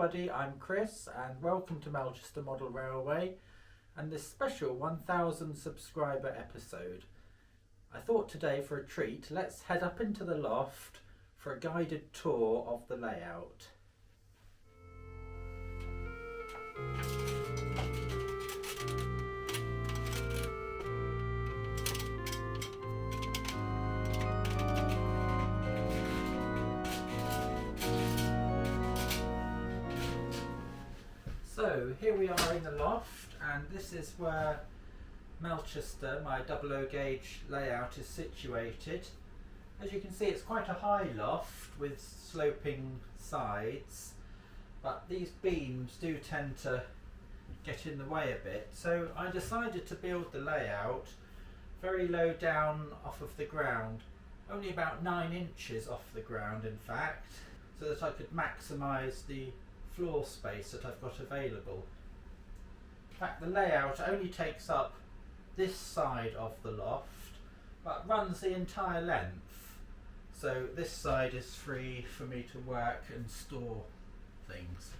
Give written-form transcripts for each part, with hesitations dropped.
everybody, I'm Chris and welcome to Melchester Model Railway and this special 1000 subscriber episode. I thought today for a treat, let's head up into the loft for a guided tour of the layout. So here we are in the loft, and this is where Melchester, my 00 gauge layout, is situated. As you can see, it's quite a high loft with sloping sides, but these beams do tend to get in the way a bit. So I decided to build the layout very low down off of the ground, only about 9 inches off the ground in fact, so that I could maximise the floor space that I've got available. In fact, the layout only takes up this side of the loft but runs the entire length, so this side is free for me to work and store things.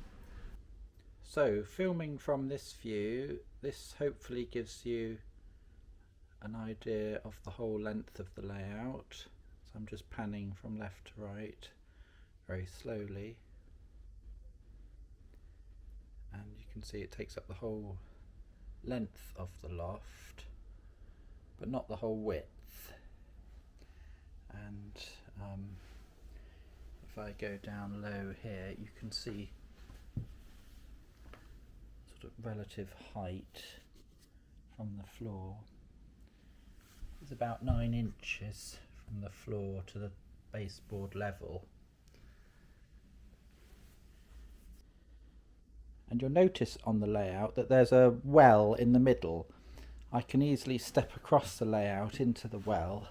So filming from this view, this hopefully gives you an idea of the whole length of the layout. So I'm just panning from left to right very slowly. And you can see it takes up the whole length of the loft, but not the whole width. And if I go down low here, you can see sort of relative height from the floor. It's about 9 inches from the floor to the baseboard level. And you'll notice on the layout that there's a well in the middle. I can easily step across the layout into the well,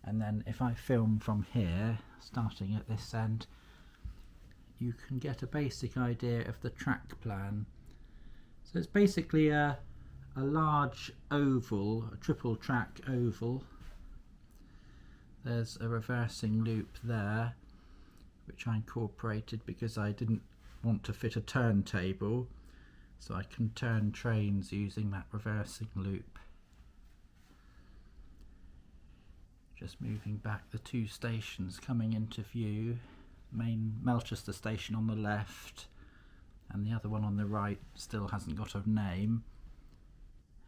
and then if I film from here, starting at this end, you can get a basic idea of the track plan. So it's basically a large oval, a triple track oval. There's a reversing loop there, which I incorporated because I didn't want to fit a turntable, so I can turn trains using that reversing loop. Just moving back the 2 stations coming into view, main Melchester station on the left and the other one on the right still hasn't got a name.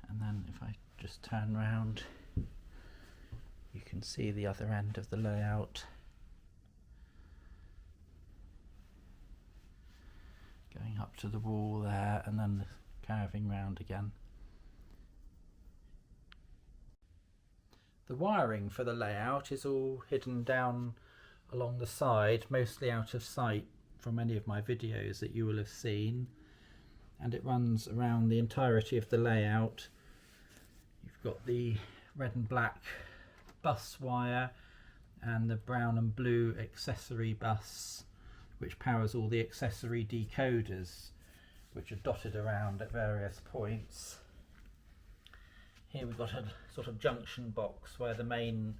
And then if I just turn round, you can see the other end of the layout. Going up to the wall there and then curving round again. The wiring for the layout is all hidden down along the side, mostly out of sight from any of my videos that you will have seen, and it runs around the entirety of the layout. You've got the red and black bus wire and the brown and blue accessory bus, which powers all the accessory decoders, which are dotted around at various points. Here we've got a sort of junction box where the main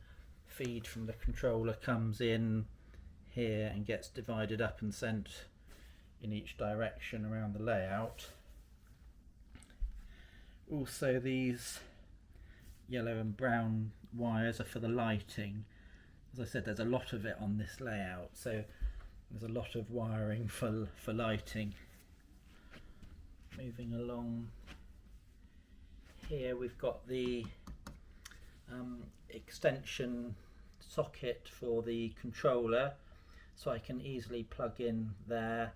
feed from the controller comes in here and gets divided up and sent in each direction around the layout. Also, these yellow and brown wires are for the lighting. As I said, there's a lot of it on this layout, so there's a lot of wiring for lighting. Moving along here, we've got the extension socket for the controller, so I can easily plug in there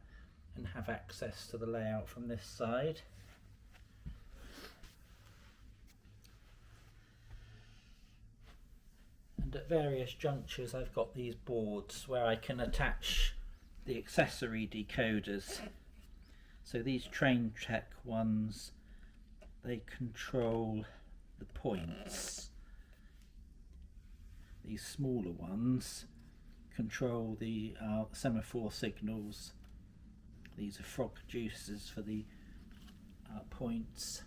and have access to the layout from this side. And at various junctures I've got these boards where I can attach the accessory decoders. So these train check ones, they control the points. These smaller ones control the semaphore signals. These are frog juices for the points.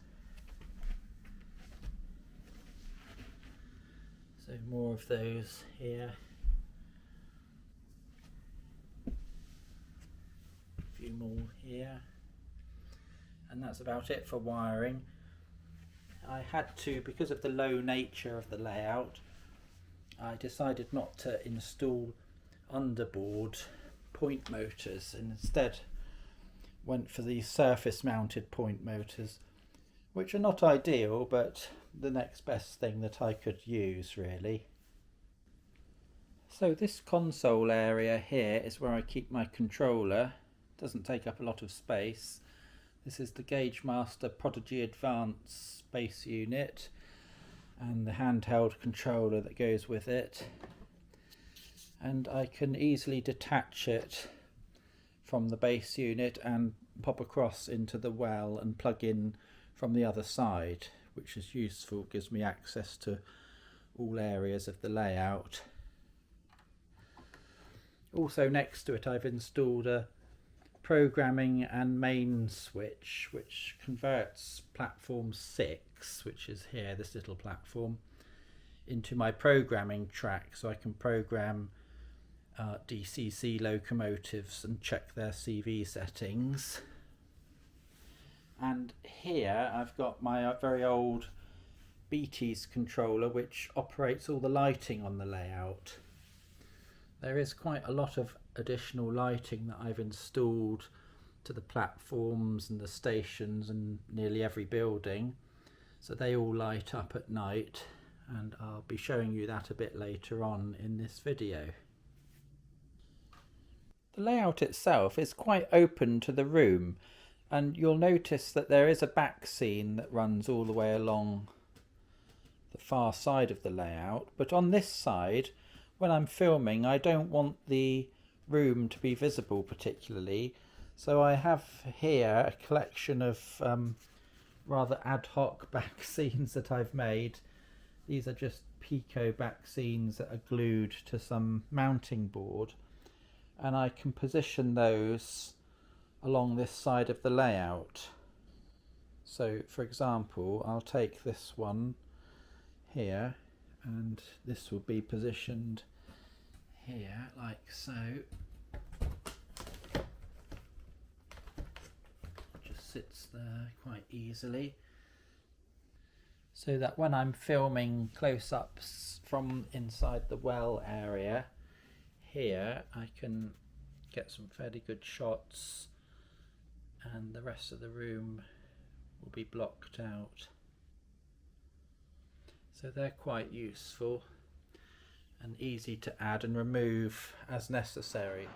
So more of those here. few more here, and that's about it for wiring. I had to, because of the low nature of the layout, I decided not to install underboard point motors and instead went for these surface mounted point motors, which are not ideal but the next best thing that I could use really. So this console area here is where I keep my controller. It doesn't take up a lot of space. This is the Gagemaster Prodigy Advanced Space Unit and the handheld controller that goes with it. And I can easily detach it from the base unit and pop across into the well and plug in from the other side, which is useful, gives me access to all areas of the layout. Also next to it I've installed a programming and main switch which converts platform 6, which is here, this little platform, into my programming track, so I can program DCC locomotives and check their CV settings. And here I've got my very old BT's controller which operates all the lighting on the layout. There is quite a lot of additional lighting that I've installed to the platforms and the stations and nearly every building, so they all light up at night, and I'll be showing you that a bit later on in this video. The layout itself is quite open to the room, and you'll notice that there is a back scene that runs all the way along the far side of the layout, but on this side, when I'm filming, I don't want the room to be visible particularly, so I have here a collection of rather ad hoc back scenes that I've made. These are just Pico back scenes that are glued to some mounting board, and I can position those along this side of the layout. So for example, I'll take this one here and this will be positioned here like so. Just sits there quite easily, so that when I'm filming close-ups from inside the well area here, I can get some fairly good shots and the rest of the room will be blocked out. So they're quite useful and easy to add and remove as necessary.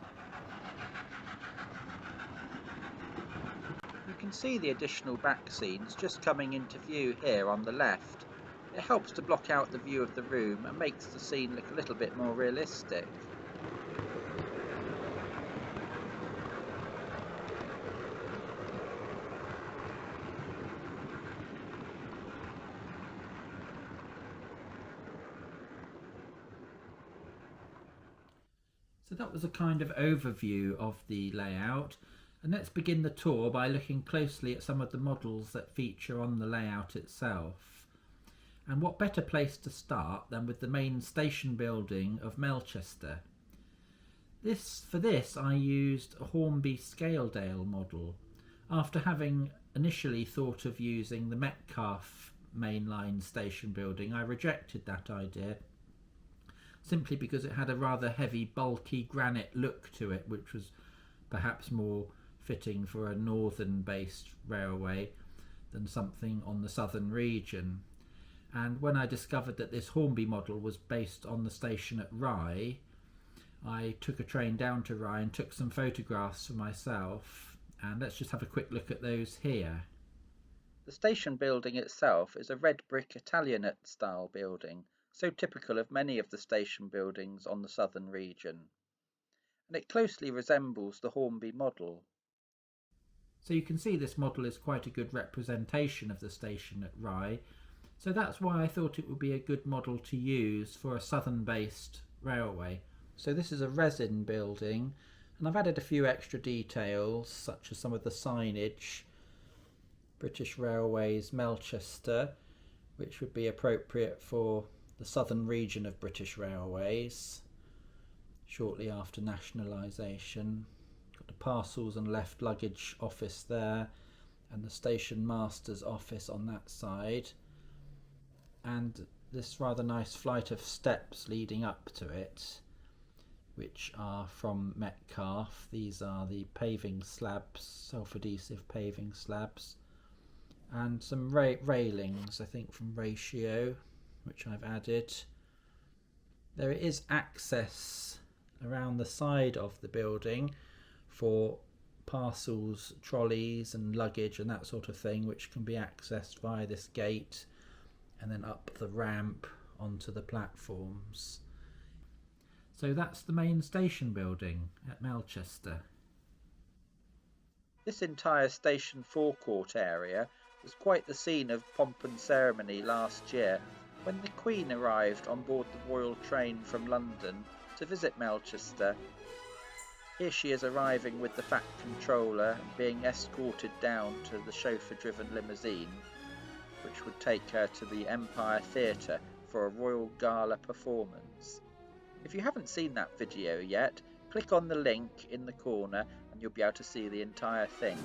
You can see the additional back scenes just coming into view here on the left. It helps to block out the view of the room and makes the scene look a little bit more realistic. So that was a kind of overview of the layout, and let's begin the tour by looking closely at some of the models that feature on the layout itself. And what better place to start than with the main station building of Melchester. For this I used a Hornby Scaledale model, after having initially thought of using the Metcalfe mainline station building. I rejected that idea simply because it had a rather heavy, bulky granite look to it, which was perhaps more fitting for a northern-based railway than something on the southern region. And when I discovered that this Hornby model was based on the station at Rye, I took a train down to Rye and took some photographs for myself, and let's just have a quick look at those here. The station building itself is a red brick Italianate style building, so typical of many of the station buildings on the southern region, and it closely resembles the Hornby model. So you can see this model is quite a good representation of the station at Rye, so that's why I thought it would be a good model to use for a southern based railway. So this is a resin building, and I've added a few extra details such as some of the signage, British Railways Melchester, which would be appropriate for the southern region of British Railways shortly after nationalisation. Got a parcels and left luggage office there, and the station master's office on that side, and this rather nice flight of steps leading up to it, which are from Metcalfe. These are the paving slabs, self-adhesive paving slabs, and some railings, I think from Ratio, which I've added. There is access around the side of the building for parcels, trolleys and luggage and that sort of thing, which can be accessed via this gate and then up the ramp onto the platforms. So that's the main station building at Melchester. This entire station forecourt area was quite the scene of pomp and ceremony last year when the Queen arrived on board the Royal train from London to visit Melchester. Here she is arriving with the Fat Controller and being escorted down to the chauffeur-driven limousine, which would take her to the Empire Theatre for a Royal Gala performance. If you haven't seen that video yet, click on the link in the corner and you'll be able to see the entire thing.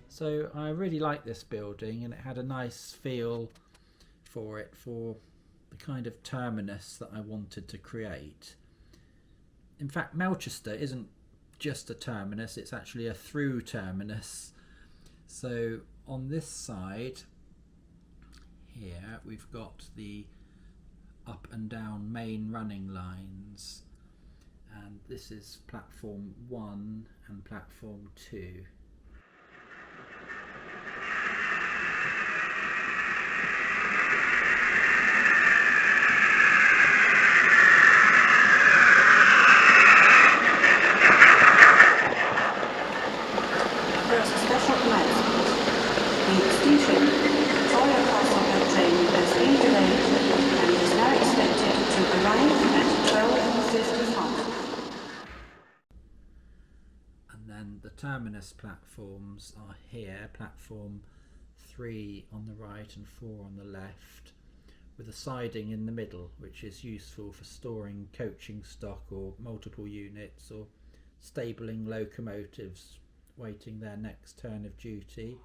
So I really like this building, and it had a nice feel for it, for the kind of terminus that I wanted to create. In fact, Melchester isn't just a terminus, it's actually a through terminus. So on this side here we've got the up and down main running lines, and this is platform 1 and platform 2. Terminus platforms are here, platform 3 on the right and 4 on the left, with a siding in the middle, which is useful for storing coaching stock or multiple units, or stabling locomotives waiting their next turn of duty.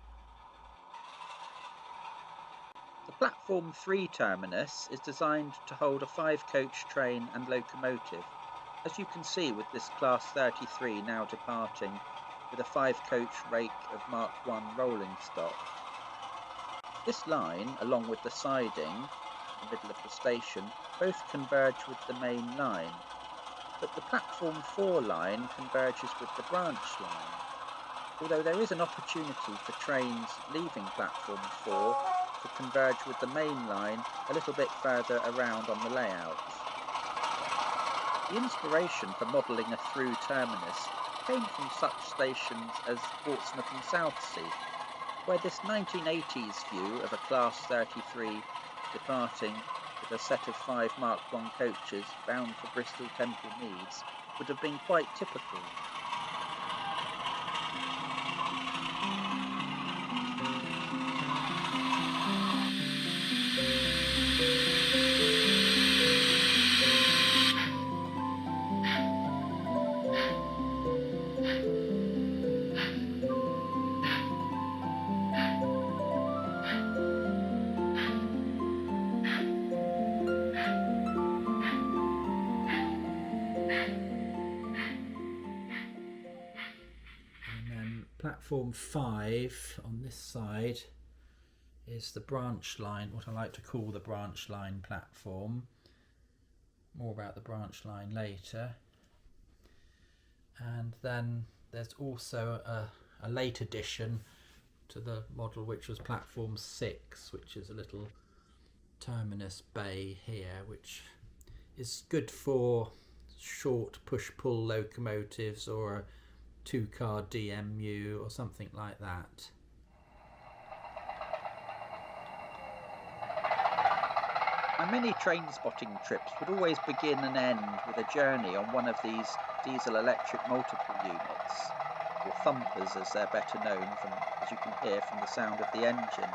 The platform 3 terminus is designed to hold a 5-coach train and locomotive, as you can see with this Class 33 now departing, with a 5-coach rake of Mark I rolling stock. This line, along with the siding, in the middle of the station, both converge with the main line, but the platform 4 line converges with the branch line, although there is an opportunity for trains leaving platform 4 to converge with the main line a little bit further around on the layout. The inspiration for modelling a through terminus came from such stations as Portsmouth and Southsea, where this 1980s view of a Class 33 departing with a set of 5 Mark I coaches bound for Bristol Temple Meads would have been quite typical. Platform 5 on this side is the branch line, what I like to call the branch line platform. More about the branch line later. And then there's also a late addition to the model, which was platform 6, which is a little terminus bay here, which is good for short push-pull locomotives or a 2-car DMU or something like that. My many train spotting trips would always begin and end with a journey on one of these diesel-electric multiple units, or thumpers as they're better known, as you can hear from the sound of the engine.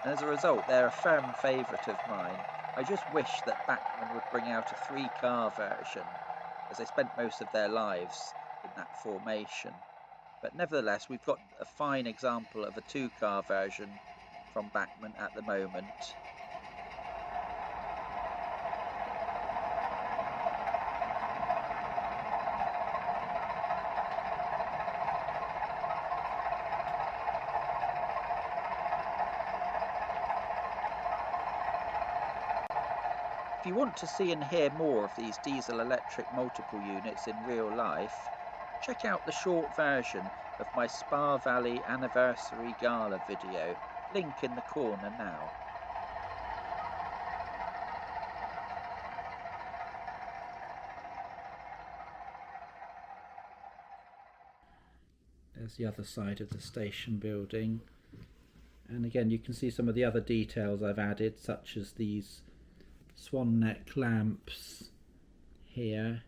And as a result, they're a firm favourite of mine. I just wish that Bachmann would bring out a 3-car version, as they spent most of their lives in that formation. But nevertheless, we've got a fine example of a 2-car version from Bachmann at the moment. If you want to see and hear more of these diesel-electric multiple units in real life, check out the short version of my Spa Valley Anniversary Gala video, link in the corner now. There's the other side of the station building, and again you can see some of the other details I've added, such as these swan neck lamps here,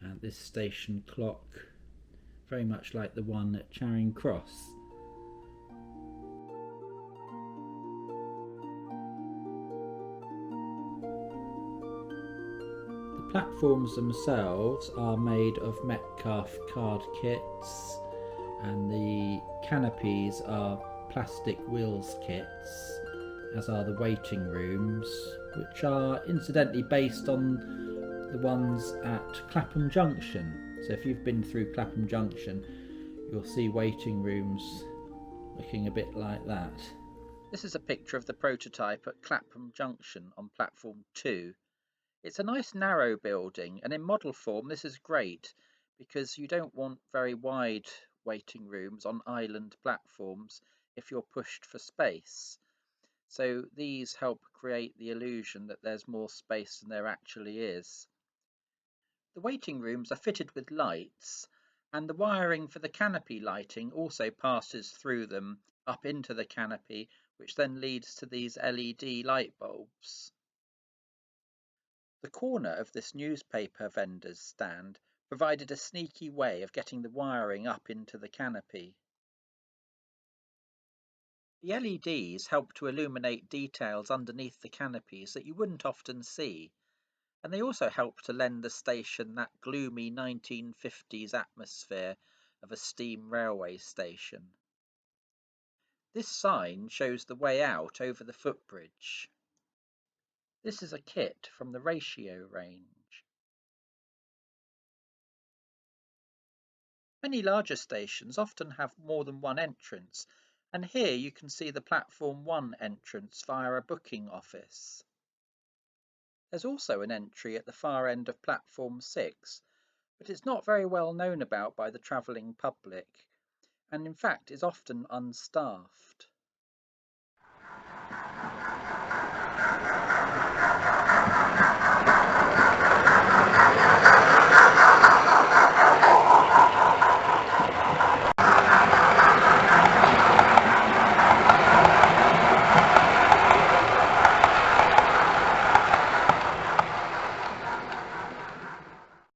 and this station clock, very much like the one at Charing Cross. The platforms themselves are made of Metcalfe card kits, and the canopies are plastic wheels kits, as are the waiting rooms, which are incidentally based on the ones at Clapham Junction. So if you've been through Clapham Junction, you'll see waiting rooms looking a bit like that. This is a picture of the prototype at Clapham Junction on platform 2. It's a nice narrow building, and in model form this is great because you don't want very wide waiting rooms on island platforms if you're pushed for space. So these help create the illusion that there's more space than there actually is. The waiting rooms are fitted with lights, and the wiring for the canopy lighting also passes through them up into the canopy, which then leads to these LED light bulbs. The corner of this newspaper vendor's stand provided a sneaky way of getting the wiring up into the canopy. The LEDs help to illuminate details underneath the canopies that you wouldn't often see, and they also help to lend the station that gloomy 1950s atmosphere of a steam railway station. This sign shows the way out over the footbridge. This is a kit from the Ratio range. Many larger stations often have more than one entrance, and here you can see the Platform 1 entrance via a booking office. There's also an entry at the far end of Platform 6, but it's not very well known about by the travelling public, and in fact is often unstaffed.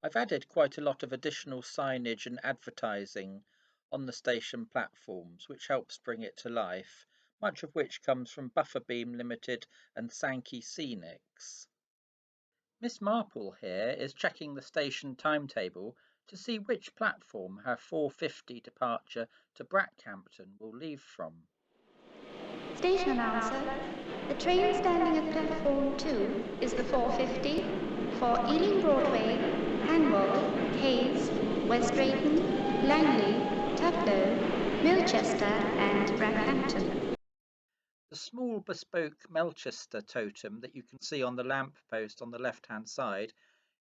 I've added quite a lot of additional signage and advertising on the station platforms, which helps bring it to life, much of which comes from Bufferbeam Limited and Sankey Scenics. Miss Marple here is checking the station timetable to see which platform her 4:50 departure to Brackhampton will leave from. Station announcer. The train standing at platform 2 is the 4:50 for Ealing Broadway, Hanwell, Hayes, West Drayton, Langley, Tuflow, Melchester and Brackhampton. The small bespoke Melchester totem that you can see on the lamp post on the left-hand side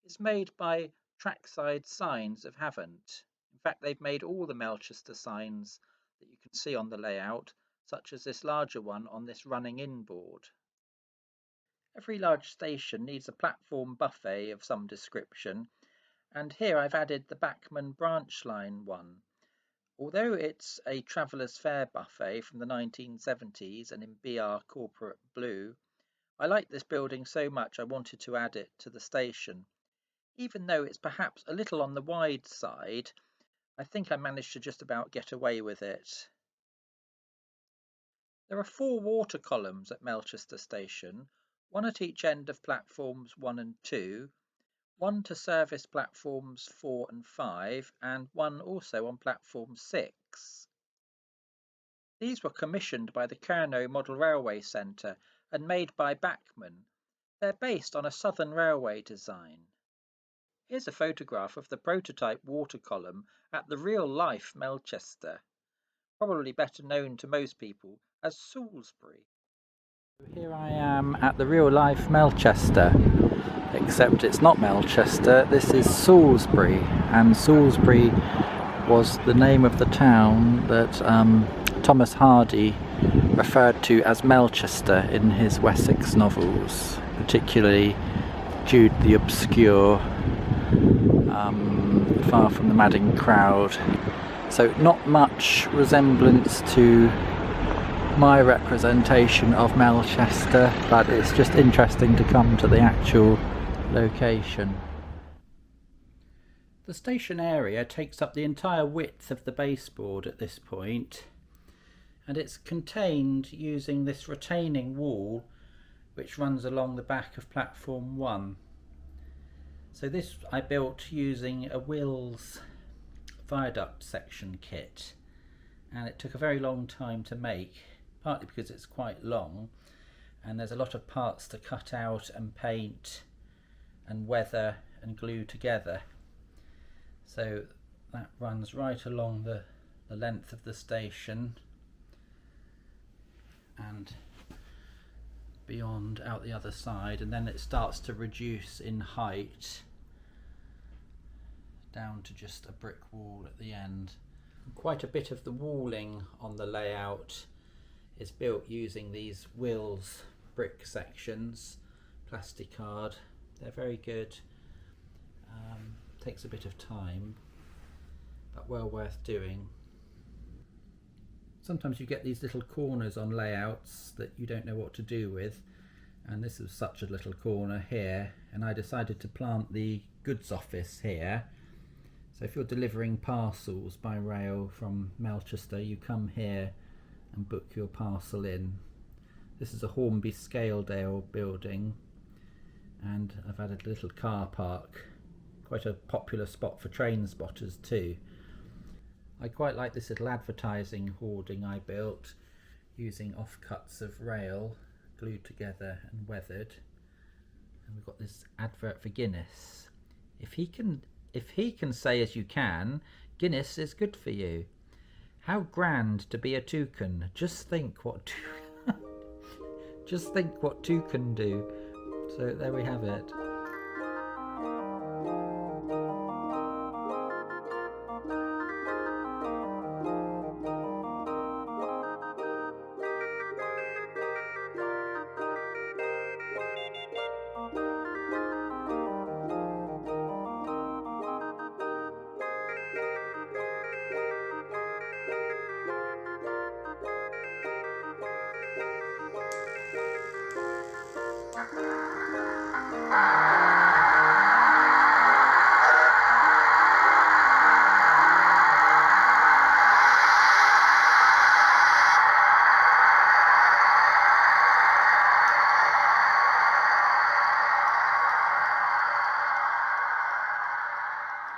is made by Trackside Signs of Havant. In fact, they've made all the Melchester signs that you can see on the layout, such as this larger one on this running-in board. Every large station needs a platform buffet of some description, and here I've added the Bachmann Branchline one. Although it's a traveller's fare buffet from the 1970s and in BR corporate blue, I like this building so much I wanted to add it to the station. Even though it's perhaps a little on the wide side, I think I managed to just about get away with it. There are 4 water columns at Melchester Station, one at each end of platforms 1 and 2, one to service platforms 4 and 5, and one also on platform 6. These were commissioned by the Kernow Model Railway Centre and made by Bachmann. They're based on a Southern Railway design. Here's a photograph of the prototype water column at the real-life Melchester, probably better known to most people as Salisbury. Here I am at the real-life Melchester, except it's not Melchester, this is Salisbury, and Salisbury was the name of the town that Thomas Hardy referred to as Melchester in his Wessex novels, particularly Jude the Obscure, Far from the Madding Crowd. So not much resemblance to my representation of Melchester, but it's just interesting to come to the actual location. The station area takes up the entire width of the baseboard at this point, and it's contained using this retaining wall which runs along the back of platform 1. So this I built using a Wills viaduct section kit, and it took a very long time to make, partly because it's quite long and there's a lot of parts to cut out and paint and weather and glue together. So that runs right along the length of the station and beyond out the other side, and then it starts to reduce in height down to just a brick wall at the end. Quite a bit of the walling on the layout is built using these Wills brick sections, plasticard. They're very good. Takes a bit of time, but well worth doing. Sometimes you get these little corners on layouts that you don't know what to do with, and this is such a little corner here, and I decided to plant the goods office here. So if you're delivering parcels by rail from Melchester, you come here and book your parcel in. This is a Hornby Scaledale building, and I've added a little car park, quite a popular spot for train spotters too. I quite like this little advertising hoarding I built using offcuts of rail glued together and weathered, and we've got this advert for Guinness. If he can say as you can, Guinness is good for you. How grand to be a toucan. Just think what two can do. So there we have it.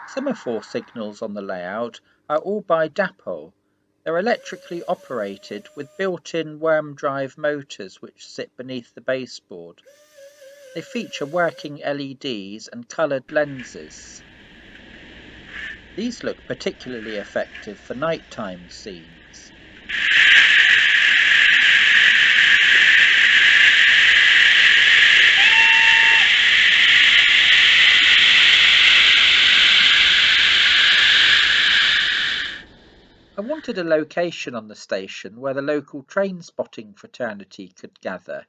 Semaphore signals on the layout are all by Dapol. They're electrically operated with built-in worm drive motors which sit beneath the baseboard. They feature working LEDs and coloured lenses. These look particularly effective for nighttime scenes. I wanted a location on the station where the local train spotting fraternity could gather.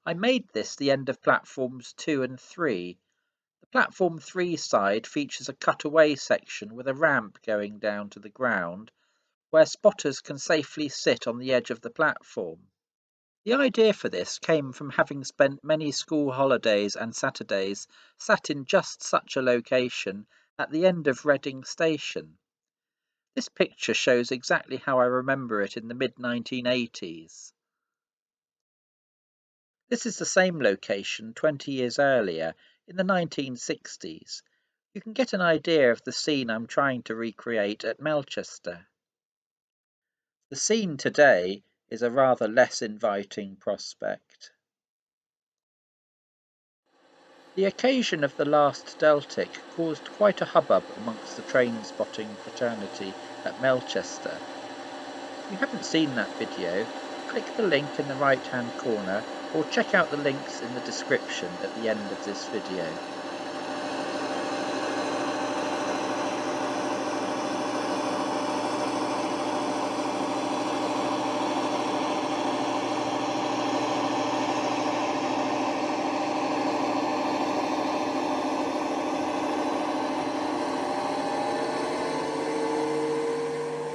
I made this the end of platforms 2 and 3. The platform 3 side features a cutaway section with a ramp going down to the ground, where spotters can safely sit on the edge of the platform. The idea for this came from having spent many school holidays and Saturdays sat in just such a location at the end of Reading Station. This picture shows exactly how I remember it in the mid-1980s. This is the same location 20 years earlier, in the 1960s. You can get an idea of the scene I'm trying to recreate at Melchester. The scene today is a rather less inviting prospect. The occasion of the last Deltic caused quite a hubbub amongst the train spotting fraternity at Melchester. If you haven't seen that video, click the link in the right hand corner or check out the links in the description at the end of this video.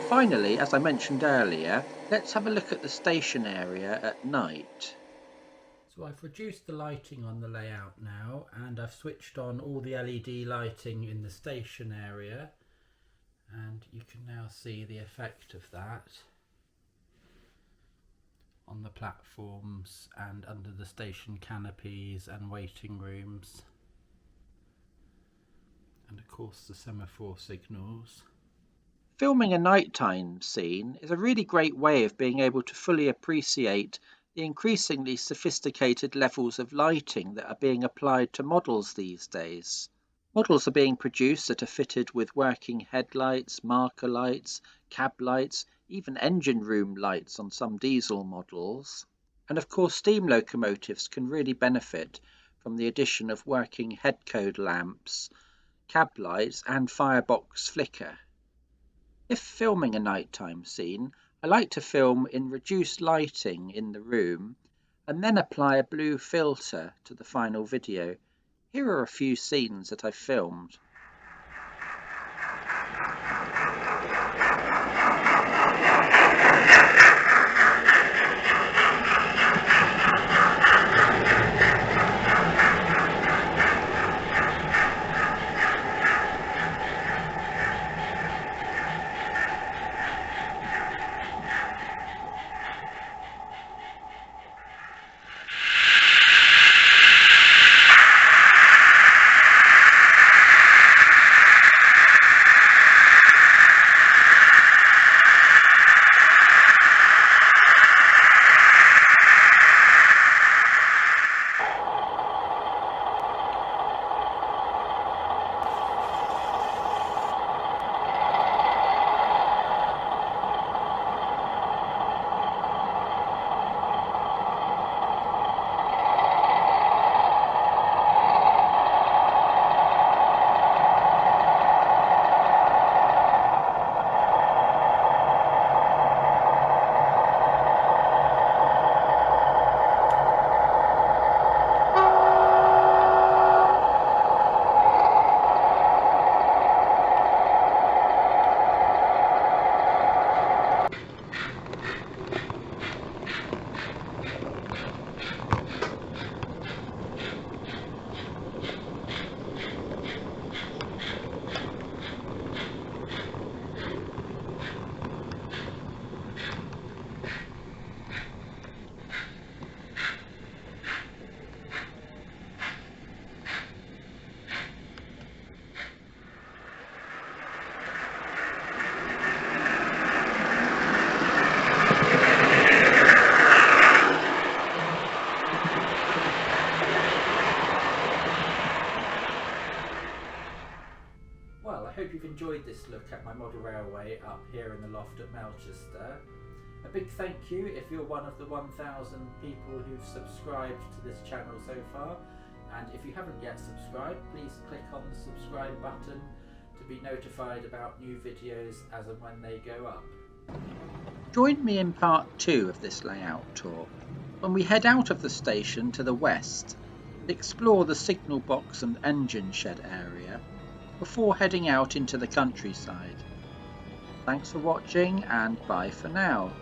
Finally, as I mentioned earlier, let's have a look at the station area at night. So I've reduced the lighting on the layout now, and I've switched on all the LED lighting in the station area, and you can now see the effect of that on the platforms and under the station canopies and waiting rooms, and of course the semaphore signals. Filming a nighttime scene is a really great way of being able to fully appreciate the increasingly sophisticated levels of lighting that are being applied to models these days. Models are being produced that are fitted with working headlights, marker lights, cab lights, even engine room lights on some diesel models. And of course steam locomotives can really benefit from the addition of working head code lamps, cab lights and firebox flicker. If filming a nighttime scene, I like to film in reduced lighting in the room and then apply a blue filter to the final video. Here are a few scenes that I've filmed. I hope you've enjoyed this look at my model railway up here in the loft at Melchester. A big thank you if you're one of the 1,000 people who've subscribed to this channel so far, and if you haven't yet subscribed, please click on the subscribe button to be notified about new videos as and when they go up. Join me in part 2 of this layout tour, when we head out of the station to the west and explore the signal box and engine shed area before heading out into the countryside. Thanks for watching and bye for now.